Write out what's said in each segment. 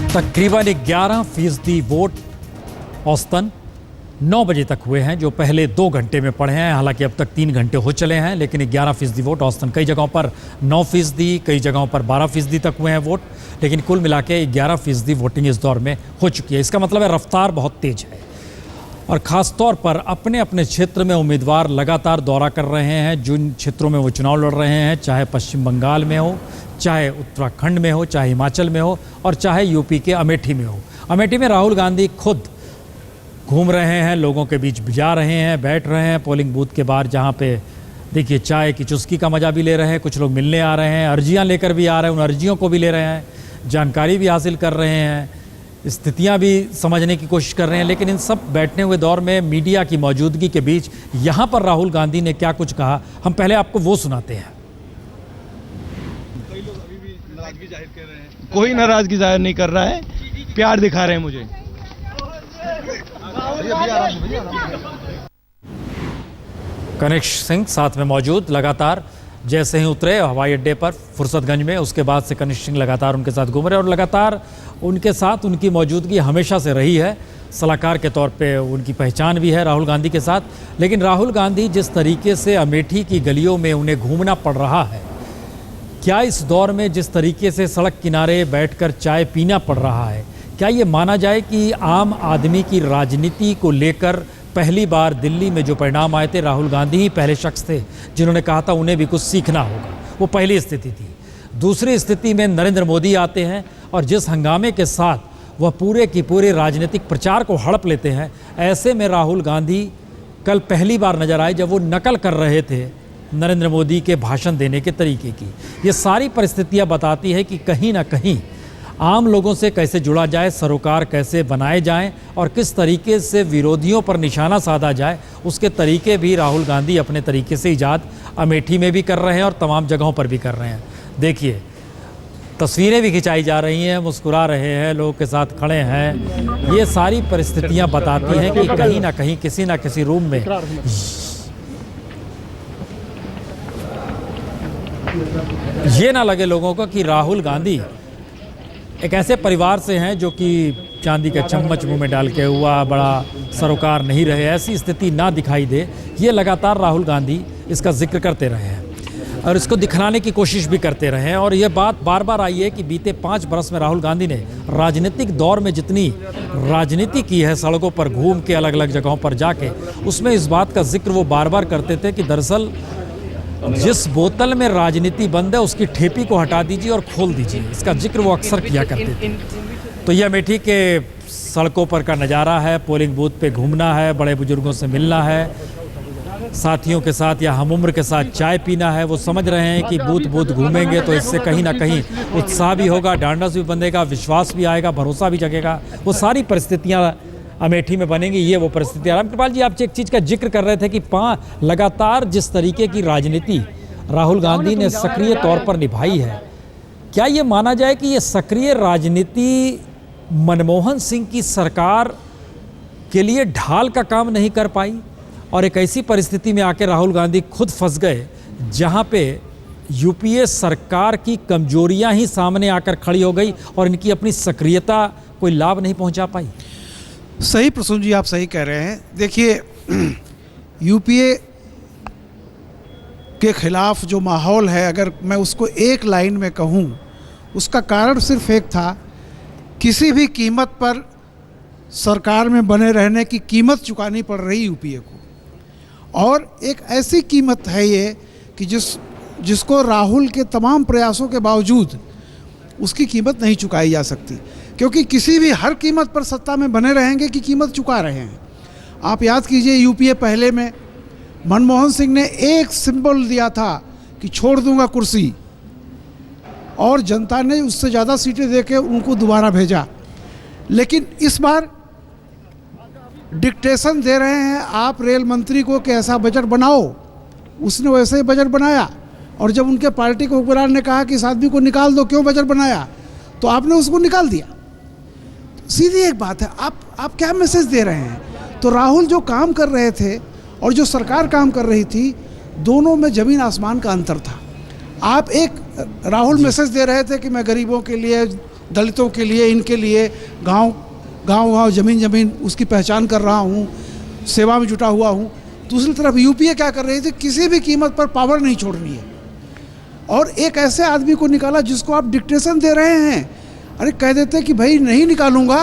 तकरीबन 11% वोट औसतन 9 बजे तक हुए हैं, जो पहले 2 घंटे में पड़े हैं। हालांकि अब तक 3 घंटे हो चले हैं, लेकिन 11% वोट औसतन। कई जगहों पर 9%, कई जगहों पर 12% तक हुए हैं वोट, लेकिन कुल मिला के 11% वोटिंग इस दौर में हो चुकी है। इसका मतलब है रफ्तार बहुत तेज है और ख़ास तौर पर अपने अपने क्षेत्र में उम्मीदवार लगातार दौरा कर रहे हैं। जिन क्षेत्रों में वो चुनाव लड़ रहे हैं, चाहे पश्चिम बंगाल में हो, चाहे उत्तराखंड में हो, चाहे हिमाचल में हो और चाहे यूपी के अमेठी में हो। अमेठी में राहुल गांधी खुद घूम रहे हैं, लोगों के बीच जा रहे हैं, बैठ रहे हैं पोलिंग बूथ के बाहर, जहां पे देखिए चाय की चुस्की का मज़ा भी ले रहे हैं। कुछ लोग मिलने आ रहे हैं, अर्जियां लेकर भी आ रहे हैं, उन अर्जियों को भी ले रहे हैं, जानकारी भी हासिल कर रहे हैं, स्थितियां भी समझने की कोशिश कर रहे हैं। लेकिन इन सब बैठने हुए दौर में मीडिया की मौजूदगी के बीच यहाँ पर राहुल गांधी ने क्या कुछ कहा, हम पहले आपको वो सुनाते हैं। कई लोग अभी भी नाराजगी जाहिर कर रहे हैं। कोई नाराजगी जाहिर नहीं कर रहा है, प्यार दिखा रहे हैं मुझे। कनिष्क सिंह साथ में मौजूद, लगातार जैसे ही उतरे हवाई अड्डे पर फुर्सतगंज में, उसके बाद से कनिष्क सिंह लगातार उनके साथ घूम रहे और लगातार उनके साथ उनकी मौजूदगी हमेशा से रही है। सलाहकार के तौर पे उनकी पहचान भी है राहुल गांधी के साथ। लेकिन राहुल गांधी जिस तरीके से अमेठी की गलियों में उन्हें घूमना पड़ रहा है, क्या इस दौर में जिस तरीके से सड़क किनारे बैठकर चाय पीना पड़ रहा है, क्या ये माना जाए कि आम आदमी की राजनीति को लेकर पहली बार दिल्ली में जो परिणाम आए थे, राहुल गांधी ही पहले शख्स थे जिन्होंने कहा था उन्हें भी कुछ सीखना होगा। वो पहली स्थिति थी। दूसरी स्थिति में नरेंद्र मोदी आते हैं और जिस हंगामे के साथ वह पूरे की पूरे राजनीतिक प्रचार को हड़प लेते हैं, ऐसे में राहुल गांधी कल पहली बार नजर आए जब वो नकल कर रहे थे नरेंद्र मोदी के भाषण देने के तरीके की। ये सारी परिस्थितियां बताती है कि कहीं ना कहीं आम लोगों से कैसे जुड़ा जाए, सरोकार कैसे बनाए जाएं और किस तरीके से विरोधियों पर निशाना साधा जाए, उसके तरीके भी राहुल गांधी अपने तरीके से ईजाद अमेठी में भी कर रहे हैं और तमाम जगहों पर भी कर रहे हैं। देखिए, तस्वीरें भी खिंचाई जा रही हैं, मुस्कुरा रहे हैं, लोगों के साथ खड़े हैं। ये सारी परिस्थितियां बताती हैं कि कहीं ना कहीं किसी ना किसी रूम में ये ना लगे लोगों को कि राहुल गांधी एक ऐसे परिवार से हैं जो कि चांदी का चम्मच मुंह में डाल के हुआ बड़ा सरोकार नहीं रहे, ऐसी स्थिति ना दिखाई दे। ये लगातार राहुल गांधी इसका जिक्र करते रहे हैं और इसको दिखलाने की कोशिश भी करते रहे हैं। और ये बात बार बार आई है कि बीते 5 बरस में राहुल गांधी ने राजनीतिक दौर में जितनी राजनीति की है, सड़कों पर घूम के अलग अलग जगहों पर जाके, उसमें इस बात का जिक्र वो बार बार करते थे कि दरअसल जिस बोतल में राजनीति बंद है उसकी ठेपी को हटा दीजिए और खोल दीजिए। इसका जिक्र वो अक्सर किया करते थे। तो ये अमेठी के सड़कों पर का नज़ारा है, पोलिंग बूथ पे घूमना है, बड़े बुजुर्गों से मिलना है, साथियों के साथ या हम उम्र के साथ चाय पीना है। वो समझ रहे हैं कि बूथ बूथ घूमेंगे तो इससे कहीं ना कहीं उत्साह भी होगा, डांडस भी बंधेगा, विश्वास भी आएगा, भरोसा भी जगेगा। वो सारी परिस्थितियाँ अमेठी में बनेंगी। ये वो परिस्थिति। रामकृपाल जी, आप एक चीज़ का जिक्र कर रहे थे कि लगातार जिस तरीके की राजनीति राहुल गांधी ने सक्रिय तौर पर निभाई है, क्या ये माना जाए कि ये सक्रिय राजनीति मनमोहन सिंह की सरकार के लिए ढाल का काम नहीं कर पाई और एक ऐसी परिस्थिति में आके राहुल गांधी खुद फंस गए जहां पे यूपीए सरकार की कमजोरियां ही सामने आकर खड़ी हो गई और इनकी अपनी सक्रियता कोई लाभ नहीं पहुंचा पाई? सही प्रसून जी, आप सही कह रहे हैं। देखिए, यूपीए के खिलाफ जो माहौल है, अगर मैं उसको एक लाइन में कहूँ, उसका कारण सिर्फ एक था, किसी भी कीमत पर सरकार में बने रहने की कीमत चुकानी पड़ रही यूपीए को। और एक ऐसी कीमत है ये कि जिसको राहुल के तमाम प्रयासों के बावजूद उसकी कीमत नहीं चुकाई जा सकती, क्योंकि किसी भी हर कीमत पर सत्ता में बने रहेंगे कि कीमत चुका रहे हैं। आप याद कीजिए, यूपीए पहले में मनमोहन सिंह ने एक सिंबल दिया था कि छोड़ दूंगा कुर्सी, और जनता ने उससे ज़्यादा सीटें देके उनको दोबारा भेजा। लेकिन इस बार डिक्टेशन दे रहे हैं आप रेल मंत्री को कि ऐसा बजट बनाओ, उसने वैसे ही बजट बनाया। और जब उनके पार्टी के हुक्मरान ने कहा कि इस आदमी को निकाल दो, क्यों बजट बनाया, तो आपने उसको निकाल दिया। सीधी एक बात है, आप क्या मैसेज दे रहे हैं? तो राहुल जो काम कर रहे थे और जो सरकार काम कर रही थी, दोनों में ज़मीन आसमान का अंतर था। आप एक राहुल मैसेज दे रहे थे कि मैं गरीबों के लिए दलितों के लिए, इनके लिए गांव ज़मीन उसकी पहचान कर रहा हूँ, सेवा में जुटा हुआ हूँ। दूसरी तरफ यूपीए क्या कर रही थी, किसी भी कीमत पर पावर नहीं छोड़नी है, और एक ऐसे आदमी को निकाला जिसको आप डिक्टेशन दे रहे हैं। अरे कह देते कि भाई नहीं निकालूंगा,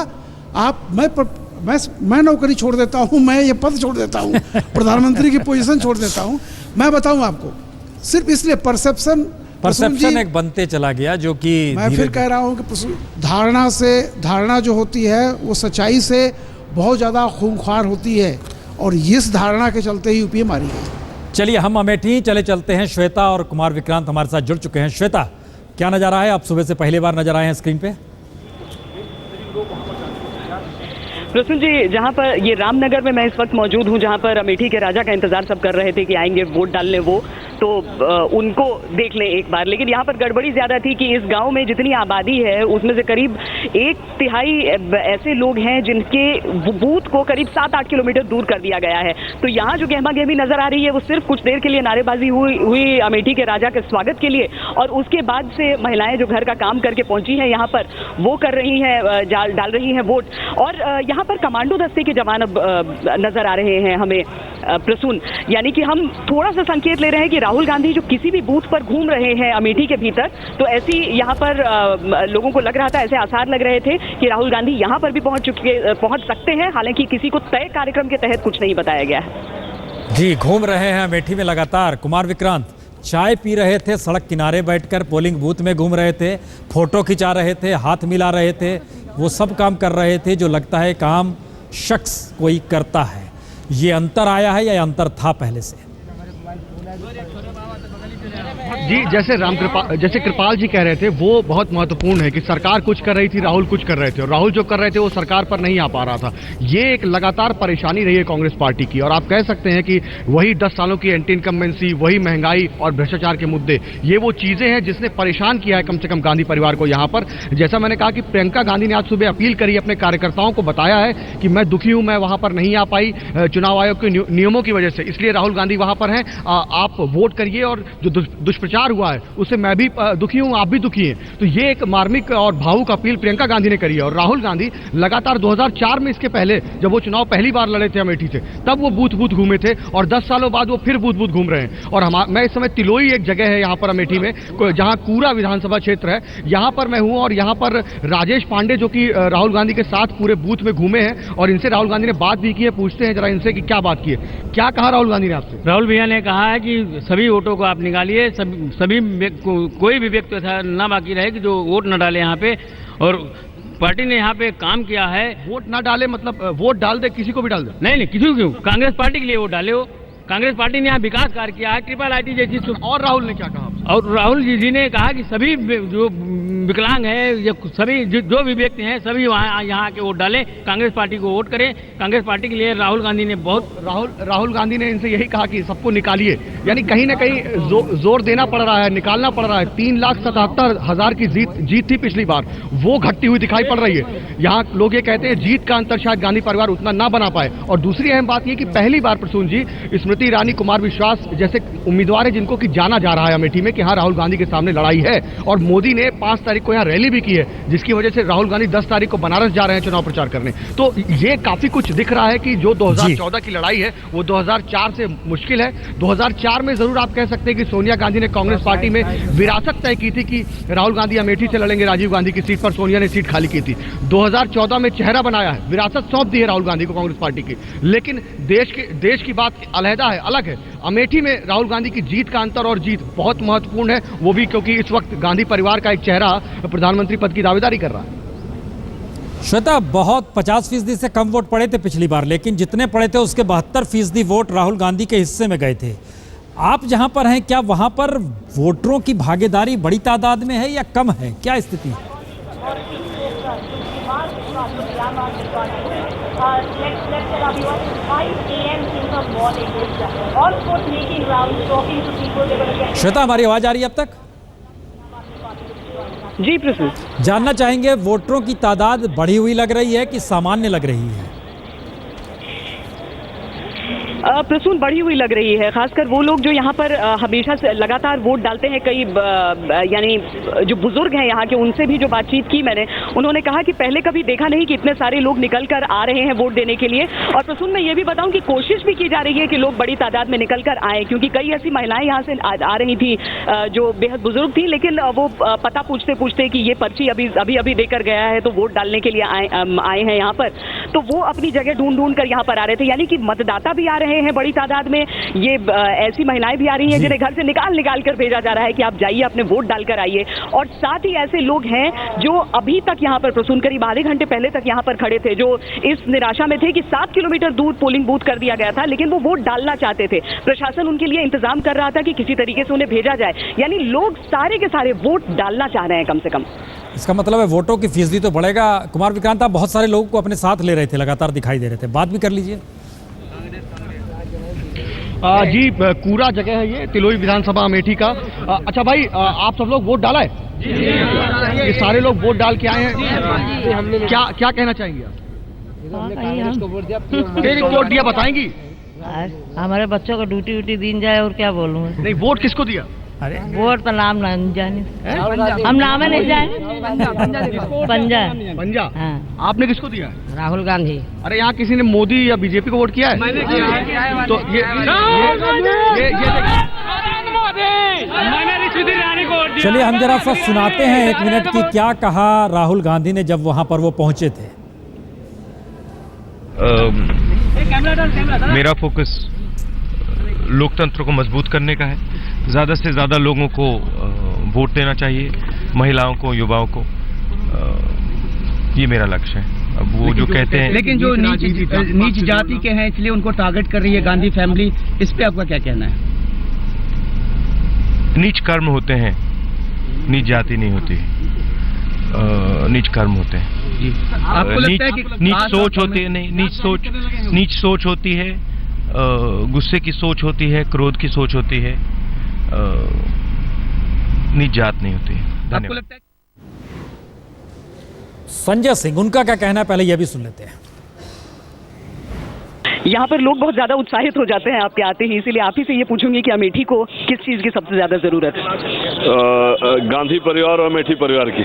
आप मैं नौकरी छोड़ देता हूँ, मैं ये पद छोड़ देता हूँ, प्रधानमंत्री की पोजीशन छोड़ देता हूँ। मैं बताऊँ आपको, सिर्फ इसलिए परसेप्शन एक बनते चला गया, जो कि मैं फिर कह रहा हूँ कि धारणा जो होती है वो सच्चाई से बहुत ज़्यादा खूंखार होती है, और इस धारणा के चलते ही यूपीए मारी है। चलिए हम अमेठी चलते हैं। श्वेता और कुमार विक्रांत हमारे साथ जुड़ चुके हैं। श्वेता, क्या नज़ारा है? आप सुबह से पहली बार नजर आए हैं स्क्रीन पे। प्रसून जी, जहां पर ये रामनगर में मैं इस वक्त मौजूद हूं, जहां पर अमेठी के राजा का इंतजार सब कर रहे थे कि आएंगे वोट डालने, वो तो उनको देख लें एक बार। लेकिन यहाँ पर गड़बड़ी ज्यादा थी कि इस गांव में जितनी आबादी है उसमें से करीब 1/3 ऐसे लोग हैं जिनके बूथ को करीब 7-8 किलोमीटर दूर कर दिया गया है। तो यहाँ जो गहमा गहमी नजर आ रही है वो सिर्फ कुछ देर के लिए नारेबाजी हुई अमेठी के राजा के स्वागत के लिए, और उसके बाद से महिलाएं जो घर का काम करके पहुंची हैं यहाँ पर, वो कर रही हैं, डाल रही हैं वोट। और यहाँ पर कमांडो दस्ते के जवान अब नजर आ रहे हैं हमें प्रसून, यानी कि हम थोड़ा सा संकेत ले रहे हैं कि राहुल गांधी जो किसी भी बूथ पर घूम रहे हैं अमेठी के भीतर, तो ऐसी यहाँ पर लोगों को लग रहा था, ऐसे आसार लग रहे थे कि राहुल गांधी यहाँ पर भी पहुंच सकते हैं। हालांकि किसी को तय कार्यक्रम के तहत कुछ नहीं बताया गया है। जी, घूम रहे हैं अमेठी में लगातार। कुमार विक्रांत, चाय पी रहे थे, सड़क किनारे बैठकर पोलिंग बूथ में घूम रहे थे, फोटो खिंचा रहे थे, हाथ मिला रहे थे, वो सब काम कर रहे थे जो लगता है काम शख्स कोई करता है। ये अंतर आया है या अंतर था पहले से? जी, जैसे कृपाल जी कह रहे थे, वो बहुत महत्वपूर्ण है कि सरकार कुछ कर रही थी, राहुल कुछ कर रहे थे, और राहुल जो कर रहे थे वो सरकार पर नहीं आ पा रहा था। ये एक लगातार परेशानी रही है कांग्रेस पार्टी की, और आप कह सकते हैं कि वही 10 सालों की एंटी इनकम्बेंसी, वही महंगाई और भ्रष्टाचार के मुद्दे, ये वो चीजें हैं जिसने परेशान किया है कम से कम गांधी परिवार को यहाँ पर। जैसा मैंने कहा कि प्रियंका गांधी ने आज सुबह अपील करी, अपने कार्यकर्ताओं को बताया है कि मैं दुखी हूं, मैं वहां पर नहीं आ पाई चुनाव आयोग के नियमों की वजह से, इसलिए राहुल गांधी वहां पर हैं, आप वोट करिए, और जो दुष्प्रचार हुआ है उससे मैं भी दुखी हूं, आप भी दुखी हैं। तो ये एक मार्मिक और भावुक अपील प्रियंका गांधी ने करी है। और राहुल गांधी लगातार 2004 में, इसके पहले जब वो चुनाव पहली बार लड़े थे अमेठी से, तब वो बूथ घूमे थे, और 10 सालों बाद वो फिर बूथ घूम रहे हैं। और मैं इस समय तिलोई एक जगह है यहाँ पर अमेठी में, जहाँ कूरा विधानसभा क्षेत्र है, यहाँ पर मैं हूँ, और यहाँ पर राजेश पांडे जो कि राहुल गांधी के साथ पूरे बूथ में घूमे हैं, और इनसे राहुल गांधी ने बात भी की है। पूछते हैं जरा इनसे कि क्या बात की है, क्या कहा राहुल गांधी ने आपसे? राहुल भैया ने कहा है कि सभी वोटों को आप निकालिए, सभी कोई भी व्यक्ति ऐसा ना बाकी रहे कि जो वोट न डाले यहाँ पे, और पार्टी ने यहाँ पे काम किया है। वोट ना डाले मतलब वोट डाल दे, किसी को भी डाल दे? नहीं, किसी को क्यों, कांग्रेस पार्टी के लिए वोट डाले हो। कांग्रेस पार्टी ने यहाँ विकास कार्य किया है, ट्रिपल आईटी जैसी। और राहुल ने क्या कहा? और राहुल जी ने कहा कि सभी जो विकलांग है, या सभी जो भी व्यक्ति हैं, सभी वहाँ यहाँ के वोट डालें, कांग्रेस पार्टी को वोट करें। कांग्रेस पार्टी के लिए राहुल गांधी ने राहुल गांधी ने इनसे यही कहा कि सबको निकालिए, यानी कहीं ना कहीं जोर देना पड़ रहा है, निकालना पड़ रहा है। 3,77,000 की जीत थी पिछली बार, वो घटती हुई दिखाई पड़ रही है। यहाँ लोग ये कहते हैं जीत का अंतर शायद गांधी परिवार उतना ना बना पाए। और दूसरी अहम बात ये कि पहली बार प्रसून जी, स्मृति ईरानी, कुमार विश्वास जैसे उम्मीदवार है जिनको कि जाना जा रहा है अमेठी में कि हाँ राहुल गांधी के सामने लड़ाई है। और मोदी ने 5 तारीख को यहाँ रैली भी की है, जिसकी वजह से राहुल गांधी 10 तारीख को बनारस जा रहे हैं चुनाव प्रचार करने। तो ये काफी कुछ दिख रहा है कि जो 2014 की लड़ाई है वो 2004 से मुश्किल है। 2004 में जरूर आप कह सकते हैं कि सोनिया गांधी ने कांग्रेस पार्टी में विरासत तय की थी कि राहुल गांधी अमेठी से लड़ेंगे, राजीव गांधी की सीट पर सोनिया ने सीट खाली की थी। 2014 में चेहरा बनाया है, विरासत सौंप दी है राहुल गांधी को कांग्रेस पार्टी की। लेकिन देश की बात अलहदा है, अलग है। अमेठी में राहुल गांधी की जीत का अंतर और जीत बहुत महत्वपूर्ण है, वो भी क्योंकि इस वक्त गांधी परिवार का एक चेहरा प्रधानमंत्री पद की दावेदारी कर रहा है। श्वेता, बहुत 50% से कम वोट पड़े थे पिछली बार, लेकिन जितने पड़े थे उसके 72% वोट राहुल गांधी के हिस्से में गए थे। आप जहां पर हैं, क्या वहां पर वोटरों की भागीदारी बड़ी तादाद में है या कम है, क्या स्थिति है? श्वेता, हमारी आवाज आ रही है अब तक? जी प्रसून, जानना चाहेंगे वोटरों की तादाद बढ़ी हुई लग रही है कि सामान्य लग रही है? प्रसून बढ़ी हुई लग रही है, खासकर वो लोग जो यहाँ पर हमेशा से लगातार वोट डालते हैं। कई यानी जो बुजुर्ग हैं यहाँ के, उनसे भी जो बातचीत की मैंने, उन्होंने कहा कि पहले कभी देखा नहीं कि इतने सारे लोग निकल कर आ रहे हैं वोट देने के लिए। और प्रसून मैं ये भी बताऊं कि कोशिश भी की जा रही है कि लोग बड़ी तादाद में निकल कर आए, क्योंकि कई ऐसी महिलाएं यहाँ से आ रही थी जो बेहद बुजुर्ग थी, लेकिन वो पता पूछते पूछते कि ये पर्ची अभी देकर गया है तो वोट डालने के लिए आए हैं यहाँ पर, तो वो अपनी जगह ढूंढ कर यहाँ पर आ रहे थे। यानी कि मतदाता भी आ रहे हैं बड़ी तादाद में, ये ऐसी महिलाएं भी आ रही हैं जिन्हें घर से निकाल कर भेजा जा रहा है कि आप जाइए अपने वोट डालकर आइए। और साथ ही ऐसे लोग हैं जो अभी तक यहाँ पर प्रसून करीब आधे घंटे पहले तक यहाँ पर खड़े थे, जो इस निराशा में थे कि 7 किलोमीटर दूर पोलिंग बूथ कर दिया गया था, लेकिन वो वोट डालना चाहते थे। प्रशासन उनके लिए इंतजाम कर रहा था कि किसी तरीके से उन्हें भेजा जाए। यानी लोग सारे के सारे वोट डालना चाह रहे हैं कम से कम। इसका मतलब है वोटों की फीसदी तो बढ़ेगा। कुमार विक्रांत, आप बहुत सारे लोगों को अपने साथ ले रहे थे, लगातार दिखाई दे रहे थे, बात भी कर लीजिए। जी, पूरा जगह है ये तिलोई विधानसभा अमेठी का। अच्छा भाई, आप सब लोग वोट डाला है? ये सारे लोग वोट डाल के आए हैं, क्या कहना चाहेंगे आप? वोट दिया बताएंगी? हमारे बच्चों को ड्यूटी दिन जाए, और क्या बोलूँ। नहीं, वोट किसको दिया? अरे वोट तो नाम नहीं जाने, हम नाम नहीं जाने। पंजा। हाँ। आपने किसको दिया? राहुल गांधी। अरे यहाँ किसी ने मोदी या बीजेपी को वोट किया है? मैंने किया है। तो ये चलिए हम जरा सा सुनाते हैं 1 मिनट की क्या कहा राहुल गांधी ने जब वहां पर वो पहुंचे थे। मेरा फोकस लोकतंत्र को मजबूत करने का है। ज़्यादा से ज़्यादा लोगों को वोट देना चाहिए, महिलाओं को, युवाओं को। ये मेरा लक्ष्य है। अब वो जो कहते हैं, लेकिन जो नीच जाति के हैं इसलिए उनको टारगेट कर रही है गांधी फैमिली, इस पे आपका क्या कहना है? नीच कर्म होते हैं, नीच जाति नहीं होती, नीच कर्म होते हैं जी। आपको लगता है कि नीच सोच होती है? नहीं, नीच सोच होती है, गुस्से की सोच होती है, क्रोध की सोच होती है, नीच जात नहीं होती है। आपको लगता है संजय सिंह, उनका क्या कहना है, पहले यह भी सुन लेते हैं। यहाँ पर लोग बहुत ज्यादा उत्साहित हो जाते हैं आपके आते ही, इसीलिए आप ही से ये पूछूंगी कि अमेठी को किस चीज की सबसे ज्यादा जरूरत है? गांधी परिवार और अमेठी परिवार की।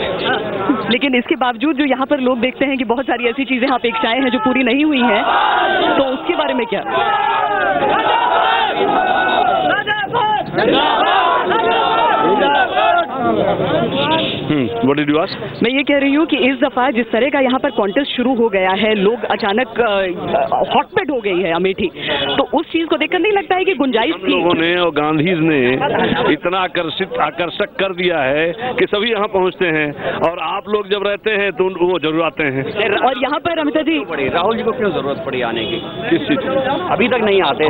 लेकिन इसके बावजूद जो यहाँ पर लोग देखते हैं कि बहुत सारी ऐसी चीजें, अपेक्षाएं हैं जो पूरी नहीं हुई हैं, तो उसके बारे में क्या? What did you ask? मैं ये कह रही हूँ कि इस दफा जिस तरह का यहाँ पर कॉन्टेस्ट शुरू हो गया है, लोग अचानक हॉटबेड हो गई है अमेठी, तो उस चीज को देखकर नहीं लगता है कि गुंजाइश थी? लोगों ने और गांधीज ने इतना आकर्षक कर दिया है कि सभी यहाँ पहुँचते हैं, और आप लोग जब रहते हैं तो वो जरूर आते हैं। और यहाँ पर अमिता जी, राहुल जी को क्यों जरूरत पड़ी आने की? किस चीज की? अभी तक नहीं आते।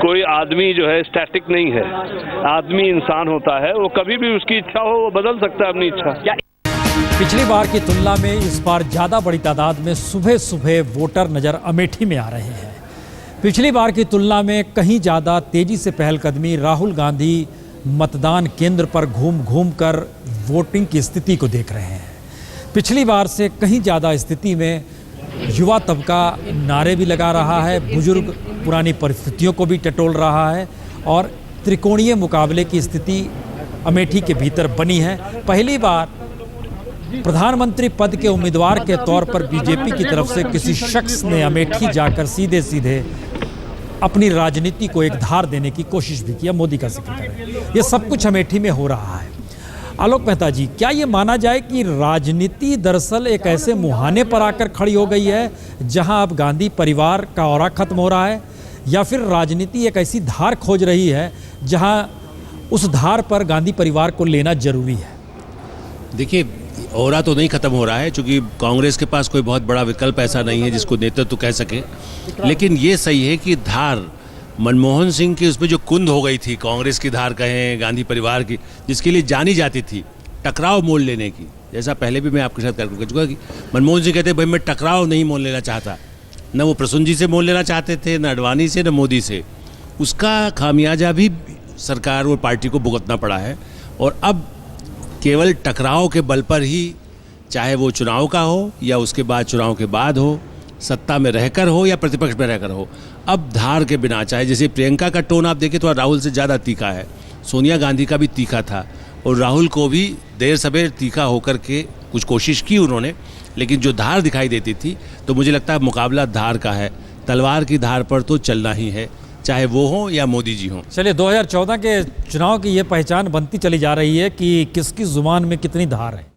कोई आदमी जो है स्टैटिक नहीं है, आदमी इंसान होता है, वो कभी भी उसकी इच्छा हो वो बदल सकता है अपनी इच्छा। पिछली बार की तुलना में इस बार ज्यादा बड़ी तादाद में सुबह सुबह वोटर नजर अमेठी में आ रहे हैं। पिछली बार की तुलना में कहीं ज्यादा तेजी से पहलकदमी राहुल गांधी मतदान केंद्र पर घूम घूम कर वोटिंग की स्थिति को देख रहे हैं। पिछली बार से कहीं ज्यादा स्थिति में युवा तबका नारे भी लगा रहा है, बुजुर्ग पुरानी परिस्थितियों को भी टटोल रहा है, और त्रिकोणीय मुकाबले की स्थिति अमेठी के भीतर बनी है। पहली बार प्रधानमंत्री पद के उम्मीदवार के तौर पर बीजेपी की तरफ से किसी शख्स ने अमेठी जाकर सीधे सीधे अपनी राजनीति को एक धार देने की कोशिश भी किया। मोदी का जिक्र करें, ये सब कुछ अमेठी में हो रहा है। आलोक मेहता जी, क्या ये माना जाए कि राजनीति दरअसल एक ऐसे मुहाने पर आकर खड़ी हो गई है जहां अब गांधी परिवार का औरा खत्म हो रहा है, या फिर राजनीति एक ऐसी धार खोज रही है जहां उस धार पर गांधी परिवार को लेना जरूरी है? देखिए, औरा तो नहीं खत्म हो रहा है, क्योंकि कांग्रेस के पास कोई बहुत बड़ा विकल्प ऐसा नहीं है जिसको नेतृत्व कह सके। लेकिन ये सही है कि धार मनमोहन सिंह की उसमें जो कुंद हो गई थी, कांग्रेस की धार कहें, गांधी परिवार की, जिसके लिए जानी जाती थी टकराव मोल लेने की, जैसा पहले भी मैं आपके साथ कर चुका कि मनमोहन सिंह कहते भाई मैं टकराव नहीं मोल लेना चाहता, न वो प्रसून जी से मोल लेना चाहते थे, न अडवाणी से, न मोदी से। उसका खामियाजा भी सरकार और पार्टी को भुगतना पड़ा है, और अब केवल टकराव के बल पर ही, चाहे वो चुनाव का हो या उसके बाद चुनाव के बाद हो, सत्ता में रहकर हो या प्रतिपक्ष में रहकर हो। अब धार के बिना, चाहे जैसे प्रियंका का टोन आप देखें तो राहुल से ज़्यादा तीखा है, सोनिया गांधी का भी तीखा था, और राहुल को भी देर सवेर तीखा होकर के कुछ कोशिश की उन्होंने, लेकिन जो धार दिखाई देती थी, तो मुझे लगता है मुकाबला धार का है। तलवार की धार पर तो चलना ही है, चाहे वो हो या मोदी जी हों। चलिए, 2014 के चुनाव की ये पहचान बनती चली जा रही है कि किसकी जुबान में कितनी धार है।